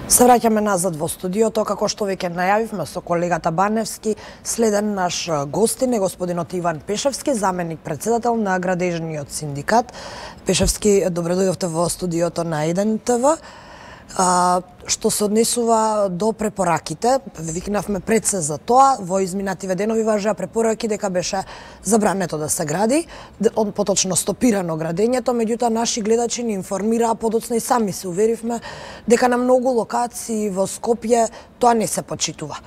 Се враќаме назад во студиото, како што веќе најавивме со колегата Баневски, следен наш гостин е господинот Иван Пешевски, заменик председател на градежниот синдикат. Пешевски, добре дојдовте во студиото на 1 ТВ. Што се однесува до препораките, викнавме пред се за тоа, во изминативе денови важеа препораки дека беше забрането да се гради, поточно стопирано градењето, меѓутоа наши гледачи ни информираа подоцна и сами се уверивме дека на многу локации во Скопје тоа не се почитува.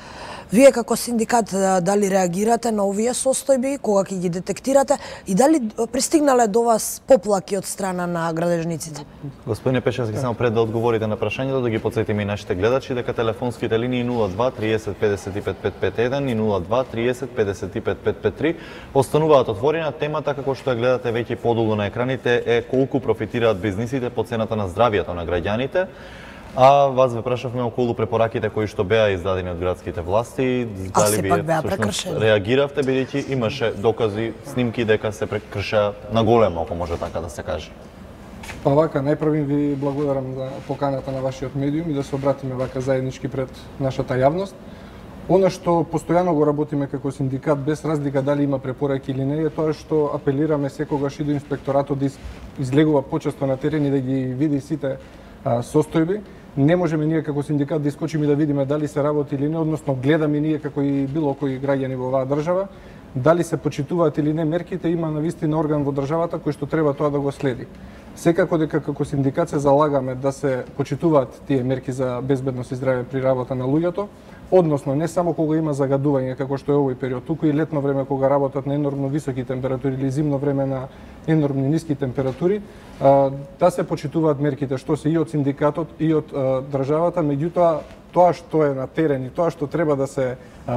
Вие како синдикат дали реагирате на овие состојби, кога ќе ги детектирате и дали пристигнале до вас поплаки од страна на градежниците? Господине Пешевски, само пред да одговорите на прашањето, да ги потсетиме и нашите гледачи дека телефонските линии 02 30 55 551 и 02 30 55 553 остануваат отворени. Темата, како што ја гледате веќе подолу на екраните, е колку профитираат бизнисите по цената на здравието на граѓаните. А вас ве прашавме околу препораките кои што беа издадени од градските власти, дали вие реагиравте, бидејќи имаше докази, снимки дека се прекрша на големо, ако може така да се каже. Па вака, најпрвим ви благодарам за поканата на вашиот медиум и да се обратиме вака заеднички пред нашата јавност. Она што постојано го работиме како синдикат, без разлика дали има препораки или не, е тоа што апелираме секогаш и до инспекторатот да излегува почесто на терен и да ги види сите состојби. Не можеме ние како синдикат да искочиме да видиме дали се работи или не, односно гледаме ние како и било кои граѓани во оваа држава, дали се почитуваат или не мерките, има навистина орган во државата кој што треба тоа да го следи. Секако дека како синдикат се залагаме да се почитуваат тие мерки за безбедност и здравје при работа на луѓето, односно не само кога има загадување како што е овој период, туку и летно време кога работат на енормно високи температури или зимно време на енормни ниски температури, да се почитуваат мерките што се и од синдикатот и од државата, меѓутоа тоа што е на терен и тоа што треба да се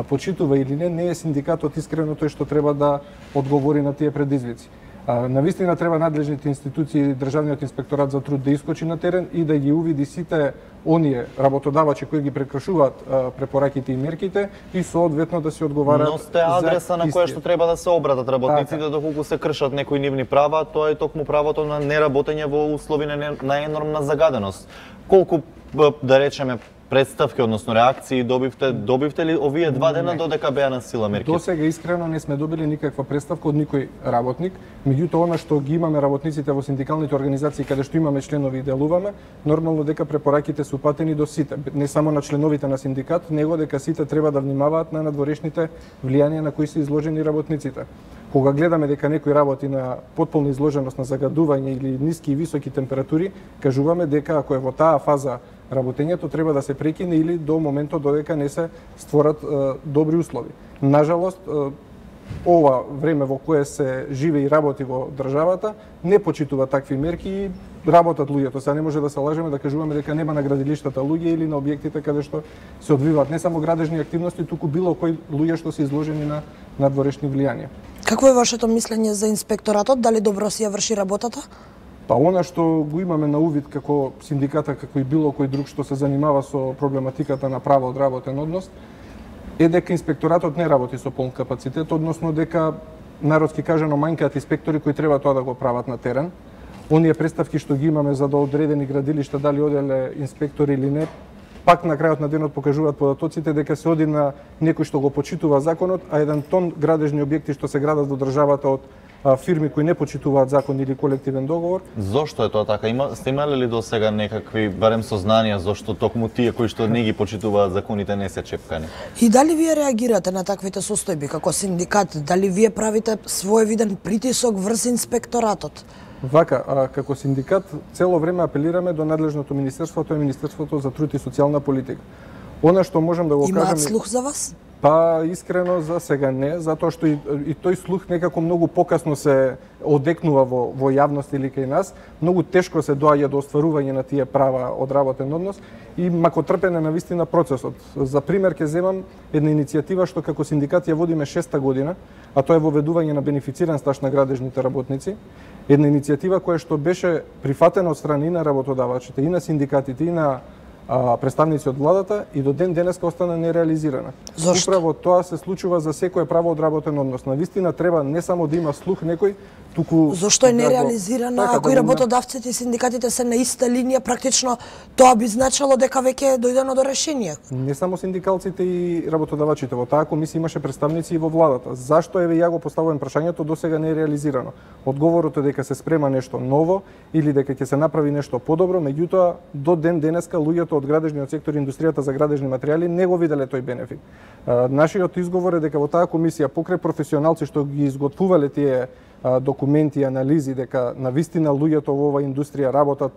почитува или не е синдикатот искрено тој што треба да одговори на тие предизвици. Навистина треба надлежните институции и државниот инспекторат за труд да искочи на терен и да ги увиди сите оние работодавачи кои ги прекршуваат препораките и мерките и соодветно да се одговарат. Но сте адреса на која што треба да се обратат работниците доколку се кршат некои нивни права, тоа е токму правото на неработење во услови на енормна загаденост. Колку, да речеме, представки, односно реакции добивте ли овие 2 дена додека беа на сила мерките? До сега искрено не сме добили никаква представка од никој работник, меѓутоа она што ги имаме работниците во синдикалните организации каде што имаме членови и делуваме, нормално дека препораките се упатени до сите, не само на членовите на синдикат, него дека сите треба да внимаваат на надворешните влијанија на кои се изложени работниците. Кога гледаме дека некој работи на потполна изложеност на загадување или ниски и високи температури, кажуваме дека ако е во таа фаза работењето треба да се прекине или до моментот додека не се створат добри услови. Нажалост, ова време во кое се живе и работи во државата не почитува такви мерки и работат луѓето. Сега не може да се лажеме да кажуваме дека нема на градилиштата луѓе или на објектите каде што се одвиваат не само градежни активности, туку било кои луѓе што се изложени на надворешни влијанија. Какво е вашето мислење за инспекторатот? Дали добро си ја врши работата? Па она што го имаме на увид како синдиката, како и било кој друг што се занимава со проблематиката на право од работен однос, е дека инспекторатот не работи со полн капацитет, односно дека народски кажано мањкаат инспектори кои треба тоа да го прават на терен. Оние представки што ги имаме за да одредени градилишта дали оделе инспектори или не, пак на крајот на денот покажуваат податоците дека се оди на некој што го почитува законот, а еден тон градежни објекти што се градат во државата од фирми кои не почитуваат закон или колективен договор. Зошто е тоа така? Сте имале ли до сега некакви барем сознанија зошто токму тие кои што не ги почитуваат законите не се чепкани? И дали вие реагирате на таквите состојби како синдикат? Дали вие правите своевиден притисок врз инспекторатот? Вака, како синдикат цело време апелираме до надлежното министерство, тоа е Министерството за труд и социјална политика. Она што можам да го кажам... Имаат слух за вас? Па, искрено за сега не, затоа што и тој слух некако многу покасно се одекнува во јавност или кај нас, многу тешко се доаѓа до остварување на тие права од работен однос и макотрпен е навистина процесот. За пример ќе земам една иницијатива што како синдикат ја водиме 6-та година, а тоа е воведување на бенефициран стаж на градежните работници. Една иницијатива која што беше прифатена од страна и на работодавачите, и на синдикатите, и на представници од владата и до ден денеска остана нереализирана. Зошто? Управо тоа се случува за секое право од работен однос. Навистина треба не само да има слух некој, туку Зошто е да го- нереализирана, така, ако да и го работодавците и синдикатите се на иста линија, практично тоа би значило дека веќе е дојдено до решение. Не само синдикалците и работодавачите, во таа комисија имаше представници и во владата. Зашто еве ја го поставувам прашањето, досега не е реализирано? Одговорот е дека се спрема нешто ново или дека ќе се направи нешто подобро, меѓутоа до ден денеска луѓето од градежниот сектор и индустријата за градежни материјали не го виделе тој бенефит. Нашиот изговор е дека во таа комисија покрај професионалци што ги изготвувале тие документи и анализи, дека навистина луѓето во оваа индустрија работат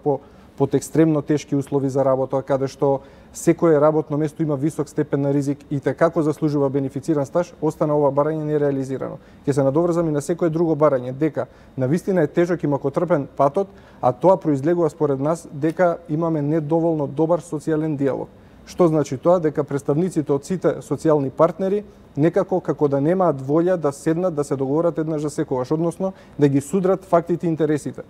под екстремно тешки услови за работа, каде што секое работно место има висок степен на ризик и како заслужува бенефициран стаж, остана ова барање нереализирано. Ќе се надоврзам и на секое друго барање, дека навистина е тежок и макотрпен патот, а тоа произлегува според нас дека имаме недоволно добар социјален диалог. Што значи тоа? Дека представниците од сите социјални партнери некако како да немаат волја да седнат, да се договорат еднаш за секогаш, односно да ги судрат фактите и интересите.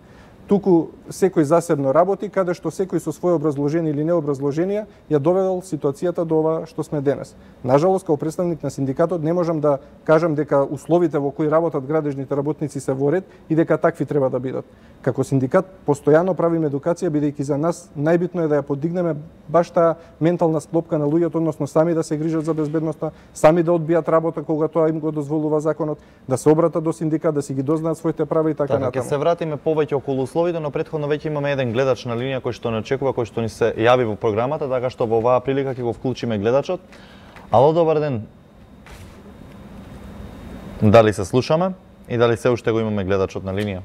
Туку секој засебно работи, каде што секој со своје образложение или необразложенија ја доведел ситуацијата до ова што сме денес. Нажалост, како представник на синдикатот не можам да кажам дека условите во кои работат градежните работници се во ред и дека такви треба да бидат. Како синдикат постојано правиме едукација, бидејќи за нас најбитно е да ја подигнеме баш таа ментална склопка на луѓето, односно сами да се грижат за безбедноста, сами да одбијат работа кога тоа им го дозволува законот, да се обратат до синдикат, да си ги дознаат своите права и така натаму. Ќе се вратиме повеќе околу условите, но претходно веќе имаме еден гледач на линија кој што не очекува, кој што ни се јави во програмата, така што во оваа прилика ќе го вклучиме гледачот. Ало, добар ден. Дали се слушаме и дали се уште го имаме гледачот на линија?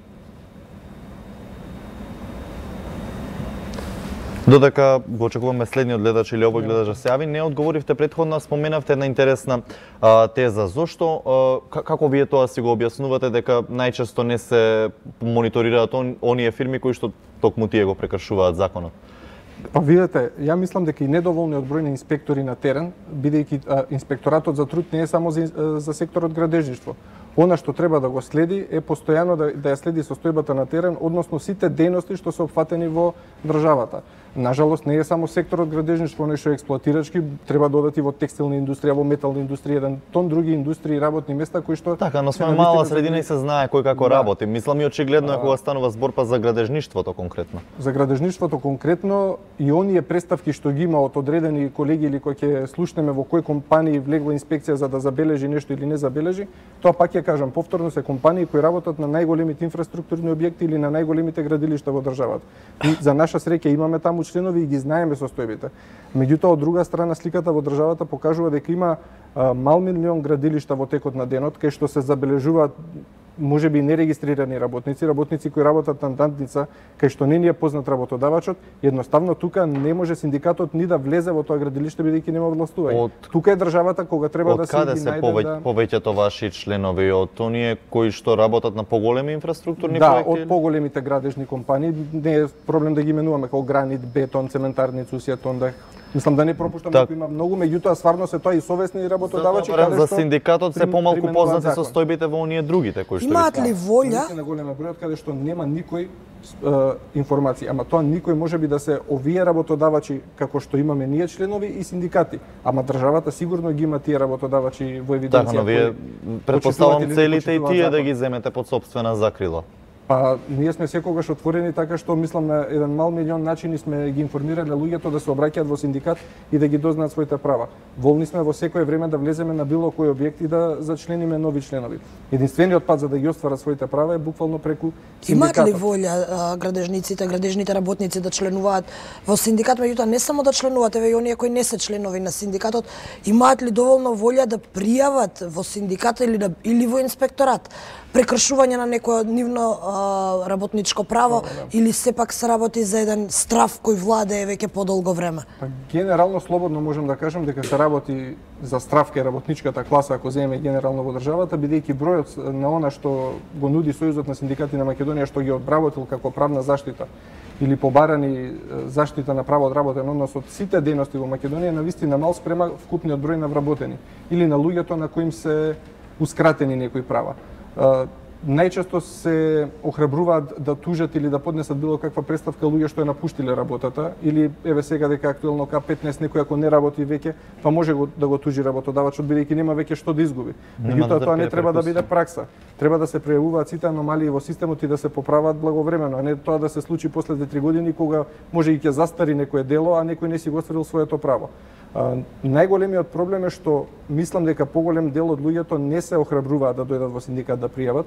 Додека го очекуваме следниот гледач или овој гледач да се јави, не одговоривте претходно, споменавте една интересна теза. Зошто, како вие тоа си го објаснувате дека најчесто не се мониторираат оние фирми кои што токму тие го прекршуваат законот? Па видете, ја мислам дека и недоволниот број на инспектори на терен, бидејќи инспекторатот за труд не е само за секторот градежништво. Она што треба да го следи е постојано да ја следи состојбата на терен, односно сите дејности што се опфатени во државата. Нажалост, не е само секторот градежништво нешто експлоатирачки, треба да одат и во текстилна индустрија, во метална индустрија, еден тон други индустрии и работни места кои што Така, но сме мала средина и се знае кој како работи. Мислам и очигледно е кога станува збор па за градежништвото конкретно. За градежништвото конкретно и оние представки што ги има од одредени колеги или кои ќе слушнеме во кои компании влегла инспекција за да забележи нешто или не забележи, тоа пак ќе кажам повторно се компании кои работат на најголемите инфраструктурни објекти или на најголемите градилишта во државата. И за наша среќа имаме таму членови и ги знаеме состојбите. Меѓутоа од друга страна сликата во државата покажува дека има мал милион градилишта во текот на денот кај што се забележуваат можеби нерегистрирани работници кои работат на дандница, кај што не ни е познат работодавачот, едноставно тука не може синдикатот ни да влезе во тоа градилиште бидејќи нема властување. Тука е државата кога треба да се ги најде. Од каде се повеќето ваши членови, од оние кои што работат на поголеми инфраструктурни проекти? Да, од поголемите градежни компании, не е проблем да ги именуваме како Гранит, Бетон, Цементарницу, Сијатон, мислам да не пропуштам, дека има многу, меѓутоа стварно се тоа и совесни работодавачи каде што за синдикатот се помалку познати состојбите во оние другите кои што имаат ли волја? На голема број каде што нема никој информации, ама тоа никој можеби да се овие работодавачи како што имаме ние членови и синдикати, ама државата сигурно ги има тие работодавачи во евиденција. Така, но вие претпоставам целите и тие да ги земете под сопствена закрила. Па ние сме секогаш отворени така што мислам на еден мал милион начини сме ги информирале луѓето да се обраќаат во синдикат и да ги дознаат своите права. Волни сме во секое време да влеземе на било кој објект и да зачлениме нови членови. Единствениот пат за да ги остварат своите права е буквално преку синдикатот. Имаат ли волја градежниците, градежните работници да членуваат во синдикат, меѓутоа не само да членуваат, еве и оние кои не се членови на синдикатот, имаат ли доволно волја да пријават во синдикат или во инспекторат прекршување на некое нивно работничко право или сепак се работи за еден страф кој владее веќе подолго време? Генерално слободно можам да кажам дека се работи за страф кај работничката класа ако земеме генерално во државата, бидејќи бројот на она што го нуди Сојузот на синдикати на Македонија што ги одработил како правна заштита или побарани заштита на право од работен однос од сите дејности во Македонија навистина мал спрема вкупниот број на вработени или на луѓето на кои им се ускратени некои права. најчесто се охрабруваат да тужат или да поднесат било каква представка луѓе што ја напуштиле работата, или еве сега дека актуелно К15 некој ако не работи веќе, па може да го тужи работодавачот бидејќи нема веќе што да изгуби. Меѓутоа тоа не треба да биде пракса. Треба да се прејавуваат сите аномалии во системот и да се поправат благовремено, а не тоа да се случи после 2-3 години кога може и ќе застари некое дело, а некој не си го остварил своето право. Најголемиот проблем е што мислам дека поголем дел од луѓето не се охрабруваат да дојдат во синдикат да пријават.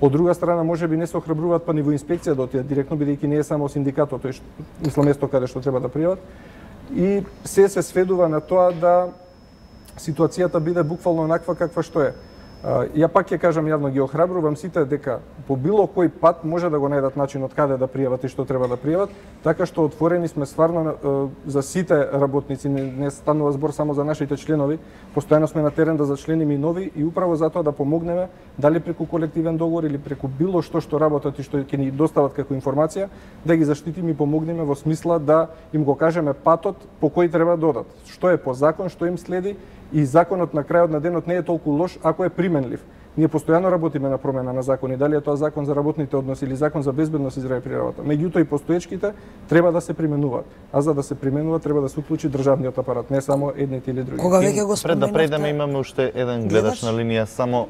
Од друга страна, можеби не се охрабруваат па ни во инспекција да отидат директно, бидејќи не е само синдикатот, тој мислам место каде што треба да пријават. И се сведува на тоа да ситуацијата биде буквално онаква каква што е. Ја пак ќе кажам јавно, ги охрабрувам сите дека по било кој пат може да го најдат начин од каде да пријават и што треба да пријават, така што отворени сме стварно за сите работници, не станува збор само за нашите членови, постојано сме на терен да зачлениме и нови и управо затоа да помогнеме, дали преку колективен договор или преку било што работат и што ќе ни достават како информација, да ги заштитиме и помогнеме во смисла да им го кажеме патот по кој треба да одат, што е по закон, што им следи. И законот на крајот на денот не е толку лош ако е применлив. Ние постојано работиме на промена на закони, дали е тоа закон за работните односи или закон за безбедност и здраве при работа. Меѓутоа и постоечките треба да се применуваат. А за да се применуваат треба да се уклучи државниот апарат, не само едните или другите. Кога веќе го Пред да предеме имаме уште еден гледач на линија, само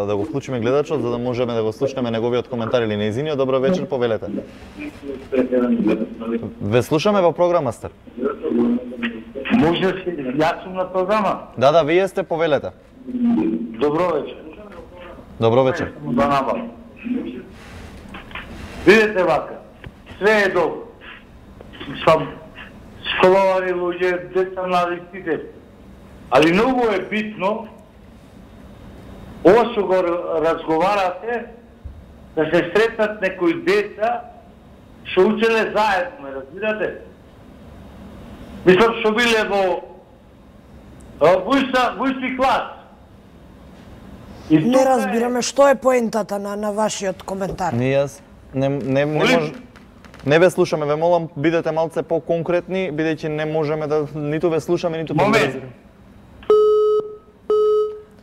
да го вклучиме гледачот за да можеме да го слушнеме неговиот коментар или нејзиниот. Добро вечер, повелете. Ве слушаме во програма сте. Може си, јас сум на програма. Да, вие сте, повелете. Добро вечер. Добро вечер. Да набав. Видете вака, све е добро. Сам школовани луѓе, деца млади сите. Али многу е битно, ова што го разговарате, да се сретнат некои деца што учеле заедно, разбирате? Мислам што биле во вујски клас. Не разбираме што е поентата на вашиот коментар. Не ве слушаме, ве молам бидете малце по-конкретни, бидејќи не можеме да ниту ве слушаме, ниту да разбираме.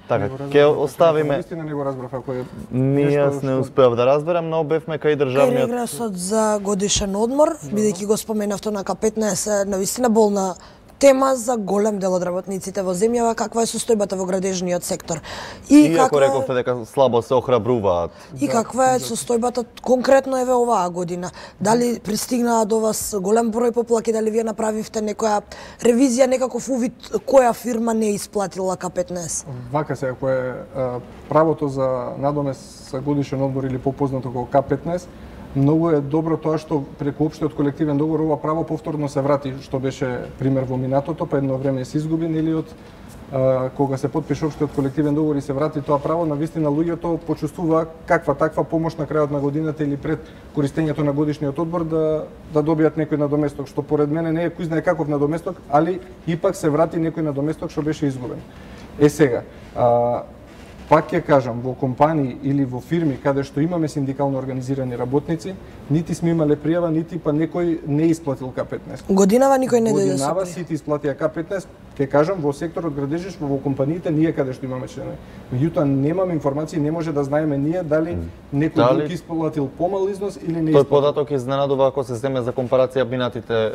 Така, ќе оставиме. Вистина не го разбрав ако е. Јас не успеав да разберам, но бевме кај државниот. Кај регресот за годишен одмор, бидејќи го споменавте на К15, навистина болна тема за голем дел од работниците во земјава, каква е состојбата во градежниот сектор. Иако рековте дека слабо се охрабруваат. И каква е состојбата конкретно еве оваа година? Дали пристигнаа до вас голем број поплаки, дали вие направивте некоја ревизија, некаков увид која фирма не исплатила К15? Вака се, ако е правото за надомес за годишен одмор или попознато како К15, многу е добро тоа што преку општиот колективен договор ова право повторно се врати, што беше пример во минатото, па едно време се изгуби, нели од кога се потпише општиот колективен договор и се врати тоа право, навистина луѓето почувствува каква таква помош на крајот на годината или пред користењето на годишниот одмор да добијат некој надоместок, што поред мене не е кој знае каков надоместок, али ипак се врати некој надоместок што беше изгубен. Сега, пак ќе кажам, во компании или во фирми каде што имаме синдикално организирани работници, нити сме имале пријава, нити па некој не исплатил К15. Годинава никој не дојде со Годинава сите исплатија К15, ќе кажам, во секторот градежништво, во компаниите, ние каде што имаме членови. Меѓутоа немаме информации, не може да знаеме ние дали некој друг исплатил помал износ или не исплатил. Тој податок изненадува ако се земе за компарација минатите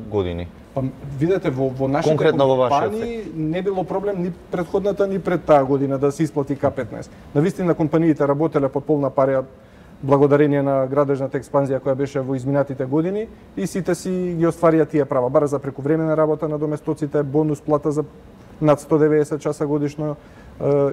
години. Па видете, во нашите компании не било проблем ни предходната ни пред таа година да се исплати К15. Навистина компаниите работеле под полна парија благодарение на градежната експанзија која беше во изминатите години и сите си ги остварија тие права, бар за прекувремена работа на доместоците, бонус плата за над 190 часа годишно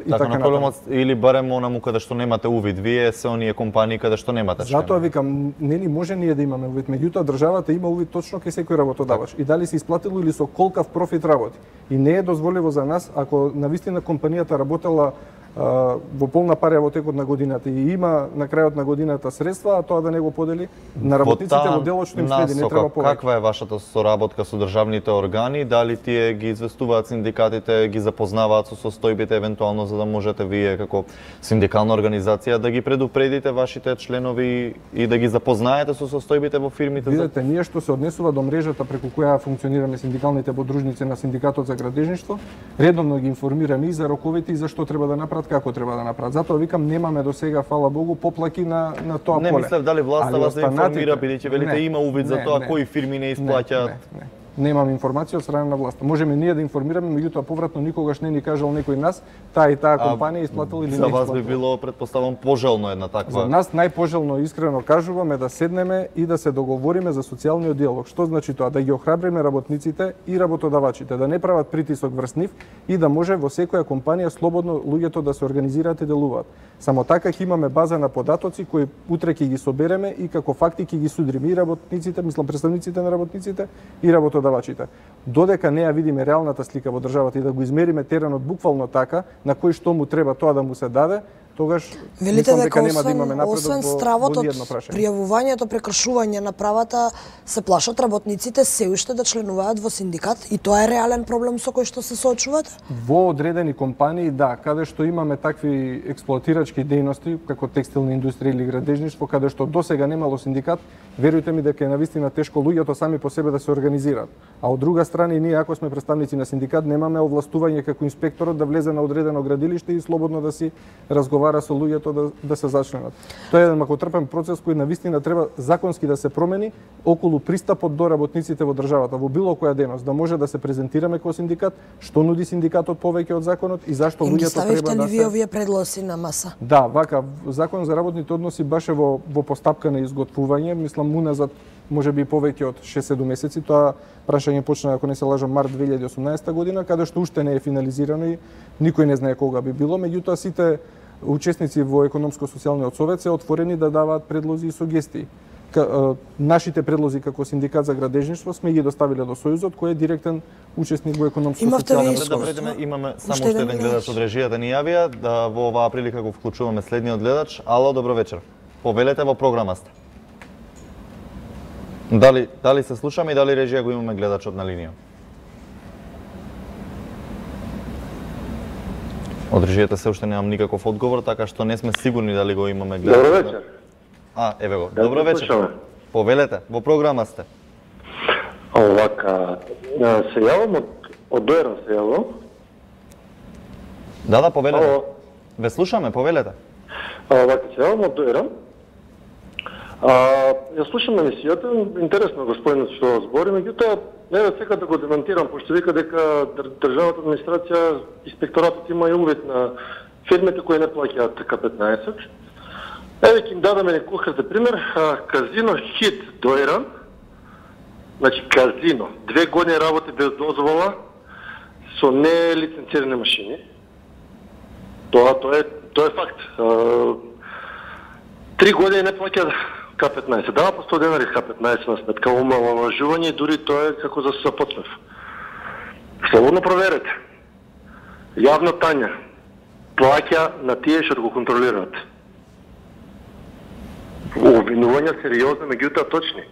и така натаму. Или барем онаму каде што немате увид, вие се оние компании каде што немате членови. Затоа викам, нели може ние да имаме увид, меѓутоа државата има увид точно кај секој работодавач и дали се исплатило или со колкав профит работи. И не е дозволиво за нас ако навистина компанијата работела во полна парја во текот на годината и има на крајот на годината средства, а тоа да не го подели на работниците во делот што им следи, не треба повеќе. Каква е вашата соработка со државните органи? Дали тие ги известуваат синдикатите, ги запознаваат со состојбите евентуално за да можете вие како синдикална организација да ги предупредите вашите членови и да ги запознаете со состојбите во фирмите? Видете, ние што се однесува до мрежата преку која функционираме синдикалните подружници на синдикатот за градежништво, редовно ги информираме и за роковите и за што треба да направат направат како треба да направат. Затоа викам немаме до сега, фала Богу, поплаки на тоа поле. Не мислев дали власта вас да информира, бидејќи велите има увид за тоа кои фирми не исплаќаат. Немам информација од страна на власта. Можеме ние да информираме, меѓутоа повратно никогаш не ни кажал некој нас, таа и таа компанија исплатила или не исплатила. За вас би било, претпоставам, пожелно една таква. За нас најпожелно, искрено кажуваме, да седнеме и да се договориме за социјалниот диалог. Што значи тоа? Да ги охрабриме работниците и работодавачите, да не прават притисок врз нив и да може во секоја компанија слободно луѓето да се организираат и делуваат. Само така ќе имаме база на податоци кои утре ќе ги собереме и како факти ќе ги судриме и работниците, мислам представниците на работниците и работодавачите. Додека не ја видиме реалната слика во државата и да го измериме теренот буквално така, на кој што му треба тоа да му се даде, тогаш велите дека нема да имаме напредок освен стравот од прашање. Пријавувањето прекршување на правата, се плашат работниците се уште да членуваат во синдикат и тоа е реален проблем со кој што се соочувате? Во одредени компании, да, каде што имаме такви експлоатирачки дејности, како текстилна индустрија или градежништво, каде што досега немало синдикат, верујте ми дека е навистина тешко луѓето сами по себе да се организираат. А од друга страна, и ние ако сме представници на синдикат, немаме овластување како инспекторот да влезе на одредено градилиште и слободно да си разговара со луѓето да се зачленат. Тоа е еден макотрпен процес кој навистина треба законски да се промени околу пристапот до работниците во државата, во било која дејност, да може да се презентираме како синдикат, што нуди синдикатот повеќе од законот и зашто луѓето треба да се... Ставивте ли вие овие предлоси на маса? Да, вака, Закон за работните односи баше во постапка на изготвување, мислам уназад можеби повеќе од 6-7 месеци. Тоа прашање почна, ако не се лажам, март 2018 година, каде што уште не е финализирано и никој не знае кога би било, меѓутоа сите учесници во економско-социјалниот совет се отворени да даваат предлози и сугестии. Нашите предлози како синдикат за градежништво сме ги доставиле до Сојузот, кој е директен учесник во економско-социјалниот совет. Имаме само уште еден гледач од режијата ни јавија, да во оваа прилика го вклучуваме следниот гледач. Ало, добро вечер. Повелете, во програма сте. Дали се слушаме и дали режија го имаме гледачот на линија? Од режијата се уште немам никаков одговор, така што не сме сигурни дали го имаме гледач. Добро вечер. Еве го. Добро вечер. Повелете, во програма сте. Овака, се јавам од Доера се јавам. Да, повелете. Ве слушаме, повелете. Овака, се јавам од Доера. Ја слушам емисијата, интересно господинот што збори, меѓутоа не сега да го демонтирам, пошто вика дека државната администрација, инспекторатот има и увид на фирмите кои не плаќаат К15. Еве ќе им дадеме некој за пример, казино Хит Доера, значи казино, 2 години работи без дозвола со нелиценцирани машини. Тоа е факт. 3 години не плаќа К15. Дава по 100 денари К15 на сметка, омаловажување и дури тоа е како за сапотнев. Слободно проверете. Јавно тања плаќа на тие што го контролираат. Обвинувања сериозни, меѓутоа точни.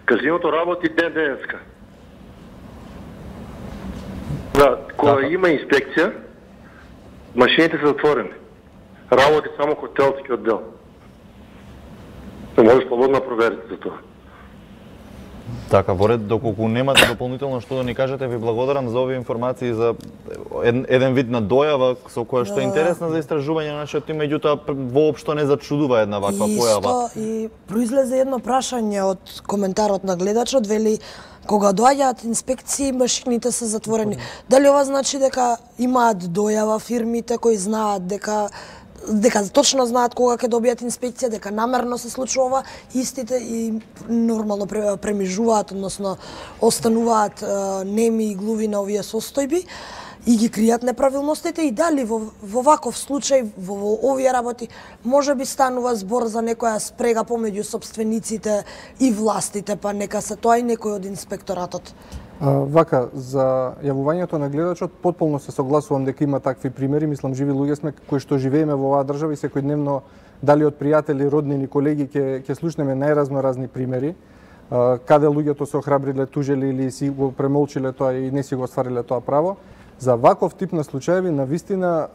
Казиното работи ден-денеска. Кога има инспекција, машините се затворени. Работи само хотелски оддел. Не може слободно проверите за тоа. Така, во ред, доколку немате дополнително што да ни кажете, ви благодарам за овие информации, за еден вид на дојава со која што е интересна за истражување на нашиот тим, меѓутоа воопшто не зачудува една ваква појава. И произлезе едно прашање од коментарот на гледачот, вели кога доаѓаат инспекции, машините се затворени. Дали ова значи дека имаат дојава фирмите кои знаат дека точно знаат кога ќе добијат инспекција, дека намерно се случува, истите и нормално премижуваат, односно остануваат неми и глуви на овие состојби и ги кријат неправилностите, и дали во ваков случај, во овие работи, може би станува збор за некоја спрега помеѓу собствениците и властите, па нека се тоа и некој од инспекторатот. Вака, за јавувањето на гледачот, потполно се согласувам дека има такви примери. Мислам, живи луѓе сме кои што живееме во оваа држава и секојдневно, дали од пријатели, роднини, колеги, ќе слушнеме најразноразни примери, каде луѓето се охрабриле, тужеле или си го премолчиле тоа и не си го оствариле тоа право. За ваков тип на случаеви, навистина,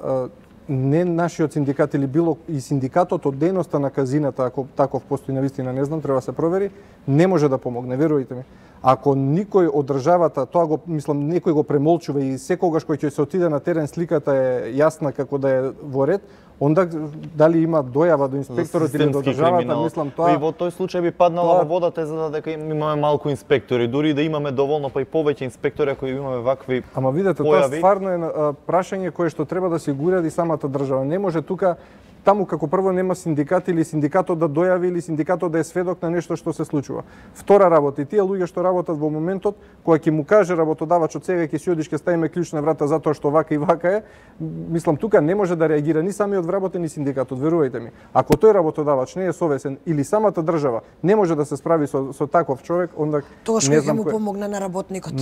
не нашиот синдикат или било и синдикатот од дејноста на казината, ако таков постои, навистина не знам, треба да се провери, не може да помогне, верувајте ми. Ако никој од државата, тоа го мислам некој го премолчува и секогаш кој ќе се отиде на терен сликата е јасна како да е во ред, онда дали има дојава до инспекторот или до државата, мислам тоа. И во тој случај би паднала во водата за дека имаме малку инспектори, дури да имаме доволно па и повеќе инспектори ако имаме вакви. Ама видете, тоа стварно е прашање кое што треба да се го уреди самата држава. Не може тука таму како прво нема синдикат или синдикатот да дојави или синдикатот да е сведок на нешто што се случува. Втора работа, и тие луѓе што работат во моментот, кога ќе му каже работодавачот сега ќе си одиш ќе ставиме клjuč на врата затоа што вака и вака е, мислам тука не може да реагира ни самиот вработен ни синдикатот, верувајте ми. Ако тој работодавач не е совесен или самата држава не може да се справи со таков човек, онда тогаш кој ќе му помогне на работникот?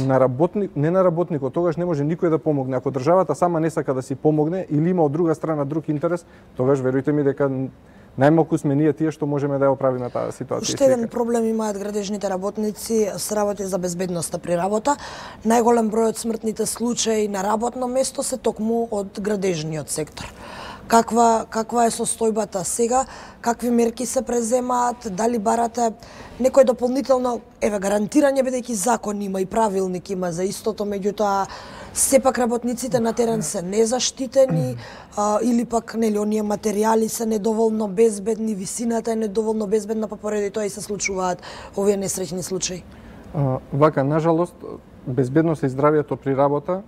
Не на работникот, тогаш не може никој да помогне. Ако државата сама не сака да си помогне или има од друга страна друг интерес, тогаш верујте ми дека најмалку сме ние тие што можеме да ја оправиме таа ситуација. Уште еден проблем имаат градежните работници се работи за безбедноста при работа. Најголем број од смртните случаи на работно место се токму од градежниот сектор. Каква е состојбата сега? Какви мерки се преземаат? Дали барате некој дополнително гарантирање, бидејќи закон има и правилник има за истото, меѓутоа сепак работниците на терен се незаштитени или пак нели оние материјали се недоволно безбедни, висината е недоволно безбедна, па поради тоа и се случуваат овие несреќни случаи. Вака, нажалост, безбедност и здравјето при работа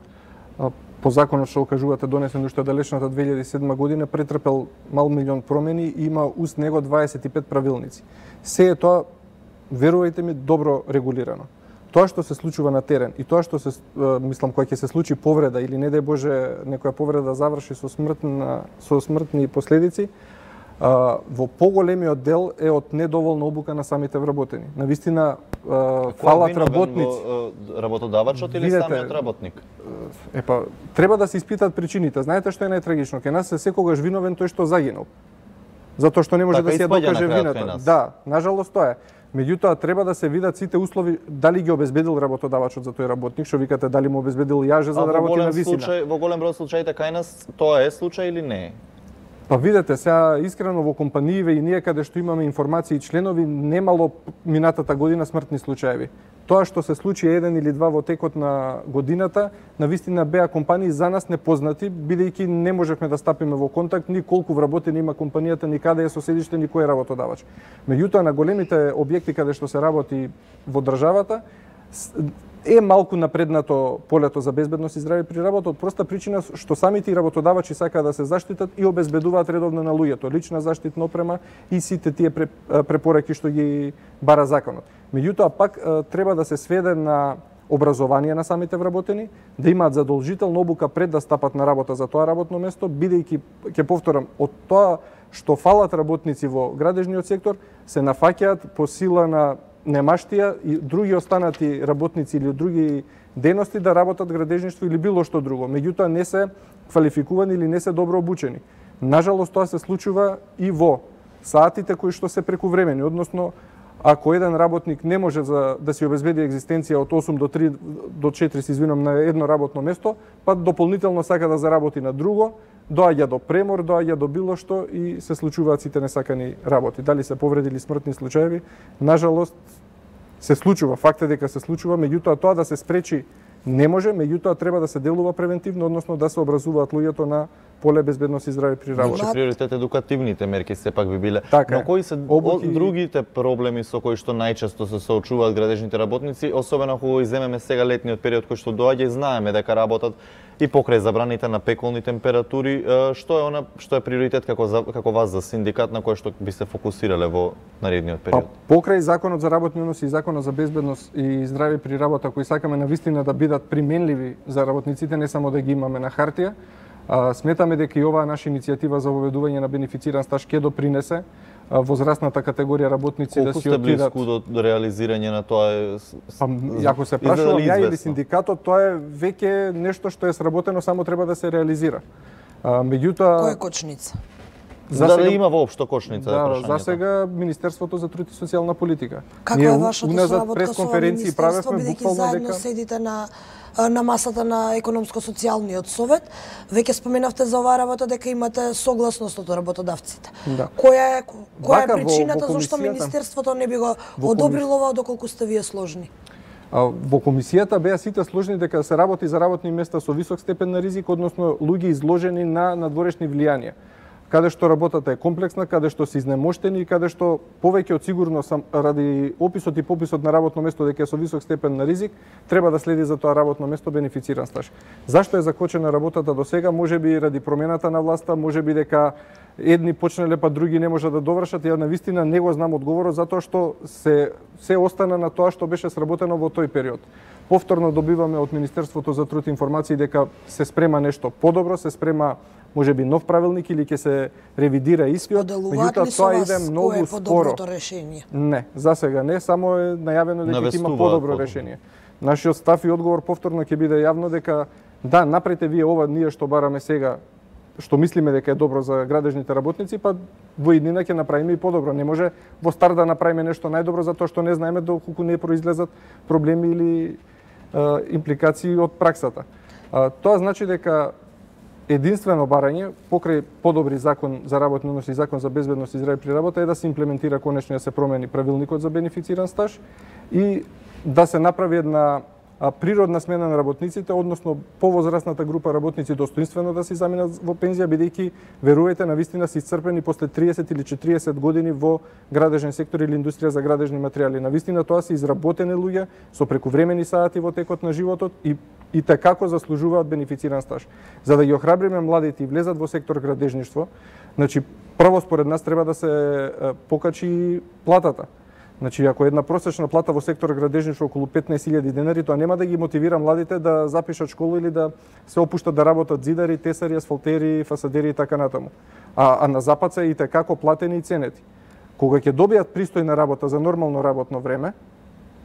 по законот што кажувате донесен уште далечната 2007 година претрпел мал милион промени и има уст него 25 правилници. Се е тоа, верувајте ми, добро регулирано. Тоа што се случува на терен и тоа што се мислам кога ќе се случи повреда или не дај Боже некоја повреда заврши со смртни последици, во поголемиот дел е од недоволна обука на самите вработени. Навистина фалат работници. Работодавачот или самиот работник? Епа, треба да се испитат причините. Знаете што е најтрагично? Кај нас е секогаш виновен тој што загинал. Затоа што не може да се ја докаже вината. Да, нажалост тоа е. Меѓутоа треба да се видат сите услови дали ги обезбедил работодавачот за тој работник, што викате дали му обезбедил јаже за да работи на висина. Во голем број случаите кај нас тоа е случај или не е? Па видете, сега искрено во компанииве и ние каде што имаме информации и членови немало минатата година смртни случаеви. Тоа што се случи еден или два во текот на годината, навистина беа компании за нас непознати, бидејќи не можевме да стапиме во контакт ни колку вработени има компанијата, ни каде е со седиште, ни кој е работодавач. Меѓутоа на големите објекти каде што се работи во државата е малку напреднато полето за безбедност и здравје при работа од проста причина што самите работодавачи сакаат да се заштитат и обезбедуваат редовно на луѓето лична заштитна опрема и сите тие препораки што ги бара законот. Меѓутоа пак треба да се сведе на образование на самите вработени, да имаат задолжителна обука пред да стапат на работа за тоа работно место, бидејќи ќе повторам, од тоа што фалат работници во градежниот сектор се нафаќаат по сила на немаштија и други останати работници или од други дејности да работат градежништво или било што друго. Меѓутоа не се квалификувани или не се добро обучени. Нажалост тоа се случува и во саатите кои што се прекувремени, односно ако еден работник не може да си обезбеди екзистенција од 8 до 3 до 4 се извинам на едно работно место, па дополнително сака да заработи на друго, доаѓа до премор, доаѓа до било што и се случуваат сите несакани работи. Дали се повреди или смртни случаеви, нажалост се случува, факт е дека се случува, меѓутоа тоа да се спречи не може, меѓутоа треба да се делува превентивно, односно да се образуваат луѓето на поле безбедност и здравје при работа. Значи приоритет едукативните мерки сепак би биле. Така, но кои се другите проблеми со кои што најчесто се соочуваат градежните работници, особено кога иземеме сега летниот период кој што доаѓа и знаеме дека работат и покрај забраните на пеколни температури, што е приоритет како вас за синдикат на кој што би се фокусирале во наредниот период? Покрај законот за работни односи и законот за безбедност и здравје при работа кои сакаме навистина да бидат применливи за работниците, не само да ги имаме на хартија, сметаме дека и оваа наша иницијатива за воведување на бенефициран стаж ќе допринесе возрастната категорија работници да си отидат. Колку сте близко до реализирање на тоа? Ако се прашувам ја или синдикатот, тоа е веќе нешто што е сработено, само треба да се реализира. Меѓутоа која кочница? За да има воопшто кочница е прашањето. За сега Министерството за труд и социјална политика. Каква е вашата соработка со Министерството, бидејќи заедно седите на масата на економско-социјалниот совет? Веќе споменавте за оваа работа дека имате согласност од работодавците. Да. Која е причината зашто Министерството не би го одобрило ова доколку сте вие сложни? Во комисијата беа сите сложни дека се работи за работни места со висок степен на ризик, односно луѓе изложени на надворешни влијанија, каде што работата е комплексна, каде што се изнемоштени и каде што повеќе од сигурно ради описот и пописот на работно место дека е со висок степен на ризик, треба да следи за тоа работно место бенефициран стаж. Зашто е закочена работата до сега? Можеби ради промената на власта, можеби дека едни почнале па други не можат да довршат. Ја навистина не го знам одговорот, затоа што се остана на тоа што беше сработено во тој период. Повторно добиваме од Министерството за труд информации дека се спрема нешто подобро, се спрема можеби нов правилник или ќе се ревидира истиот, меѓутоа тоа иде многу споро. Решение? Не, за сега не, само е најавено дека има подобро решение. Нашиот став и одговор повторно ќе биде јавно дека да, направите вие ова ние што бараме сега, што мислиме дека е добро за градежните работници, па во иднина ќе направиме и подобро. Не може во старт да направиме нешто најдобро затоа што не знаеме доколку не произлезат проблеми или импликации од праксата. Тоа значи дека единствено барање покрај подобри закон за работни односи и закон за безбедност и здраве при работа е да се имплементира конечно да се промени правилникот за бенефициран стаж и да се направи една природна смена на работниците, односно повозрастната група работници достоинствено да се заминат во пензија, бидејќи верувајте навистина се исцрпени после 30 или 40 години во градежен сектор или индустрија за градежни материјали. Навистина тоа се изработени луѓе со прекувремени сати во текот на животот и како заслужуваат бенефициран стаж. За да ги охрабриме младите и влезат во сектор градежништво, значи прво според нас треба да се покачи платата. Значи, ако една просечна плата во сектор градежништво околу 15.000 денари, тоа нема да ги мотивира младите да запишат школа или да се опуштат да работат зидари, тесари, асфалтери, фасадери и така натаму. А на запад се и како платени и ценети. Кога ќе добијат пристојна работа за нормално работно време,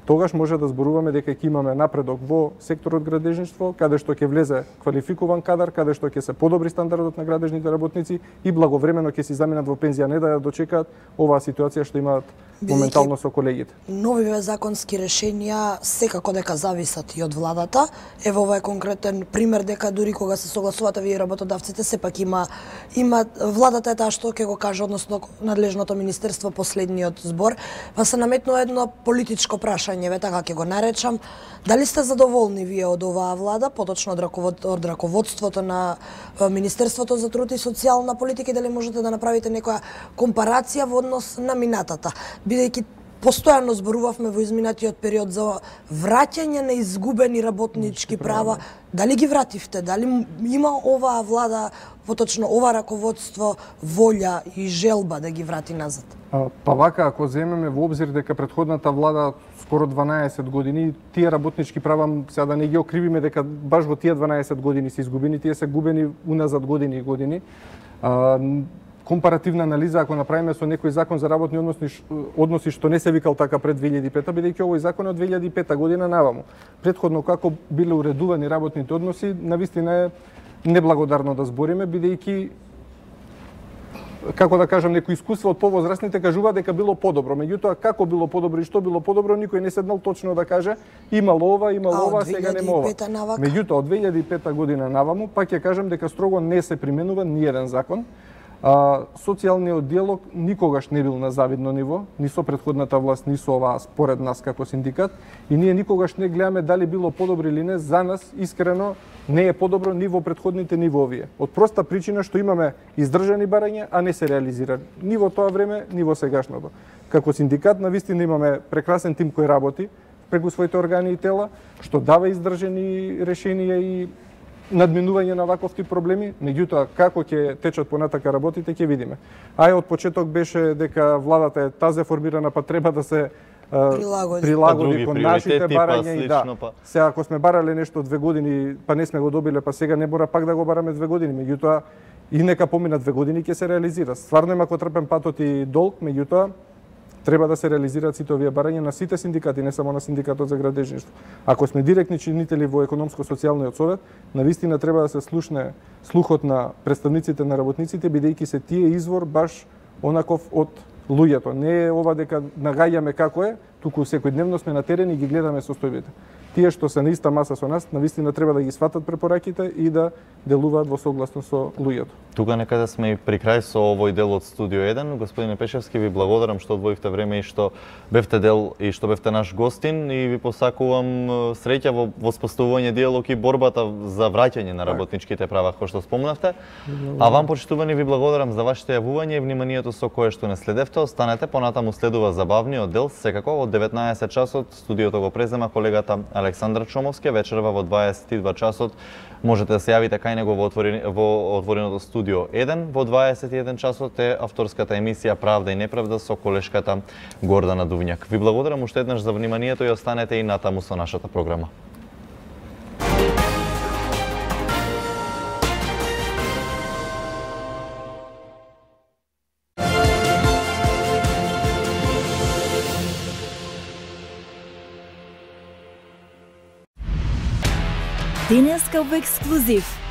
тогаш може да зборуваме дека ќе имаме напредок во секторот градежништво, каде што ќе влезе квалификуван кадар, каде што ќе се подобри стандардот на градежните работници и благовремено ќе си заминат во пензија, не да ја дочекаат оваа ситуација што имаат моментално со колегите. Новиве законски решенија секако дека зависат и од владата. Ево ова е конкретен пример дека дури кога се согласувате вие работодавците, сепак има владата е таа што ќе го каже, односно надлежното министерство последниот збор, па се наметнува едно политичко прашање, така ќе го наречам. Дали сте задоволни вие од оваа влада, поточно од раководството на Министерството за труд и социјална политика, и дали можете да направите некоја компарација во однос на минатата? Бидејќи постојано зборувавме во изминатиот период за враќање на изгубени работнички права, дали ги вративте? Дали има оваа влада, поточно ова раководство, волја и желба да ги врати назад? Па вака, ако земеме во обзир дека претходната влада скоро 12 години, тие работнички права, сега да не ги окривиме дека баш во тие 12 години се изгубени, тие се губени уназад години и години. Компаративна анализа ако направиме со некој закон за работни односи што не се викал така пред 2005, бидејќи овој закон е од 2005 година наваму. Претходно како биле уредувани работните односи, навистина е неблагодарно да збориме, бидејќи како да кажам, некој искуство од повозрастните кажува дека било подобро. Меѓутоа, како било подобро и што било подобро, никој не седнал точно да каже имало ова, сега нема ова. Меѓутоа, од 2005 година наваму, пак ќе кажам дека строго не се применува ниеден закон. Социјалниот диалог никогаш не бил на завидно ниво, ни со претходната власт, ни со оваа според нас како синдикат, и ние никогаш не гледаме дали било подобро или не. За нас искрено не е подобро ни во претходните ни во овие. Од проста причина што имаме издржани барања, а не се реализирани ни во тоа време, ни во сегашното. Како синдикат навистина имаме прекрасен тим кој работи преку своите органи и тела, што дава издржани решенија и надминување на ваков тип проблеми, меѓутоа како ќе течат понатака работите ќе видиме. Од почеток беше дека владата е тазе формирана, па треба да се прилагоди кон нашите барања и да. Сега ако сме барале нешто 2 години, па не сме го добиле, па сега не мора пак да го бараме 2 години, меѓутоа и нека поминат 2 години ќе се реализира. Стварно има котрпен патот и долг, меѓутоа треба да се реализираат сите овие барања на сите синдикати, не само на синдикатот за градежништво. Ако сме директни чинители во економско-социјалниот совет, навистина треба да се слушне слухот на представниците на работниците, бидејќи се тие извор баш онаков од луѓето. Не е ова дека нагаѓаме како е, туку секојдневно сме на терен и ги гледаме состојбите. Тие што се на иста маса со нас, навистина треба да ги сватат препораките и да делуваат во согласно со луѓето. Тука некаде сме и при крај со овој дел од Студио 1. Господине Пешевски, ви благодарам што одвоивте време и што бевте дел и што бевте наш гостин и ви посакувам среќа во воспоставување диалог и борбата за враќање на работничките права, кои што спомнавте. А вам, почитувани, ви благодарам за вашите јавување и вниманието со кое што не следевте. Останете, понатаму следува забавниот дел, секако од 19 часот студиото го презема колегата Александра Чомовски. Вечерва во 22 часот можете да се јавите кај него во отвореното Студио 1. Во 21 часот е авторската емисија Правда и неправда со колешката Гордана Дувњак. Ви благодарам уште еднаш за вниманието и останете и натаму со нашата програма. Денеска во ексклузив.